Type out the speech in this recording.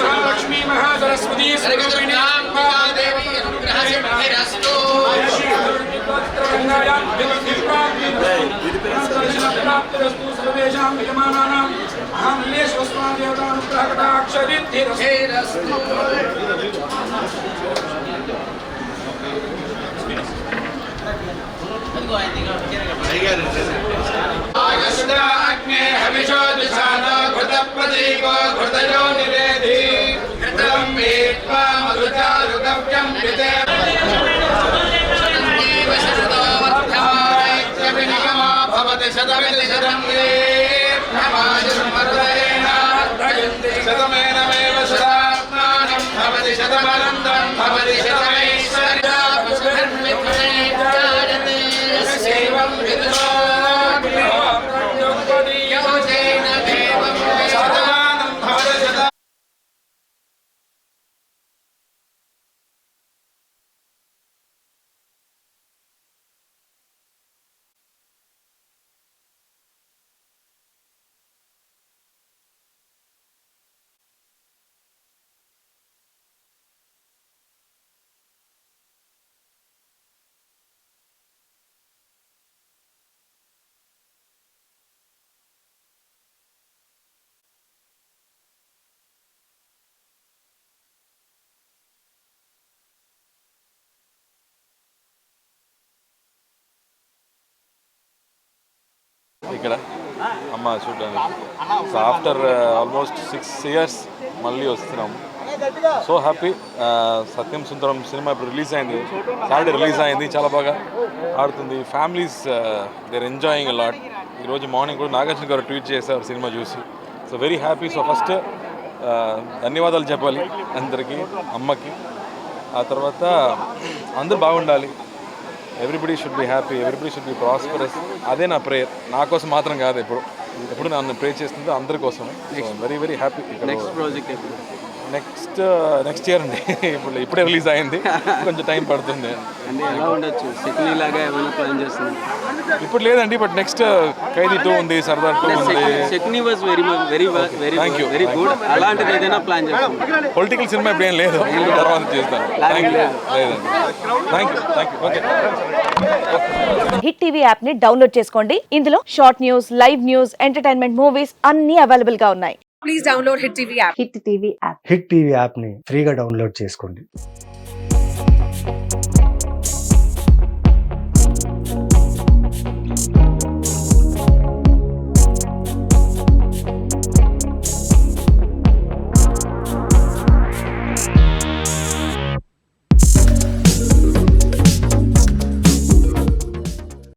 महालक्ष्मी महासरस्वती अग्ने हविषो दिशानो घृतप्रतीको घृतयो निवेदि घृतं वेत्वा मधुचारुगव्यं विदे शतमेव भवति शतमेनमेव शतात्मानं भवति शतमनन्तं भवति शतमैश्वर्यं विदुषो ఇక్కడ అమ్మ చూడడానికి. సో ఆఫ్టర్ ఆల్మోస్ట్ 6 years మళ్ళీ వస్తున్నాము. So happy. సత్యం సుందరం సినిమా ఇప్పుడు రిలీజ్ అయింది, సాటర్డే రిలీజ్ అయింది, చాలా బాగా ఆడుతుంది. Families they're enjoying a lot. ఈరోజు మార్నింగ్ కూడా నాగార్జున గారు ట్వీట్ చేశారు సినిమా చూసి. So very happy. So first ధన్యవాదాలు చెప్పాలి అందరికీ, అమ్మకి. ఆ తర్వాత అందరూ బాగుండాలి. Everybody should be happy, everybody should be prosperous. అదే నా ప్రేయర్, నా కోసం మాత్రం కాదు, ఎప్పుడు నన్ను ప్రే చేస్తుందో అందరి కోసం. Very very happy. Next project ఎప్పుడు? నెక్స్ట్ ఇయర్ అండి. ఇప్పుడే రిలీజ్ అయింది, కొంచెం టైం పడుతుంది. అంటే ఎలా ఉండొచ్చు, సిడ్నీ లాగా ఏమైనా ప్లాన్ చేస్తున్నారు? ఇప్పుడు లేదండి, బట్ నెక్స్ట్ ఖైదీ 2 ఉంది, సర్దార్ 2 ఉంది. Sydney was very very good. అలాంటిది ఏదైనా ప్లాన్ చేస్తున్నారు? పొలిటికల్ సినిమా ఇప్పుడు ఏం లేదు, తర్వాత చేస్తాను. లేదండి, thank you. Okay. Hit TV app ని డౌన్లోడ్ చేసుకోండి. ఇందులో short news, live news, entertainment movies అన్ని అవైలబుల్ గా ఉన్నాయి. Please download Hit TV app. Hit TV app. Hit TV యాప్ని ఫ్రీగా డౌన్లోడ్ చేసుకోండి.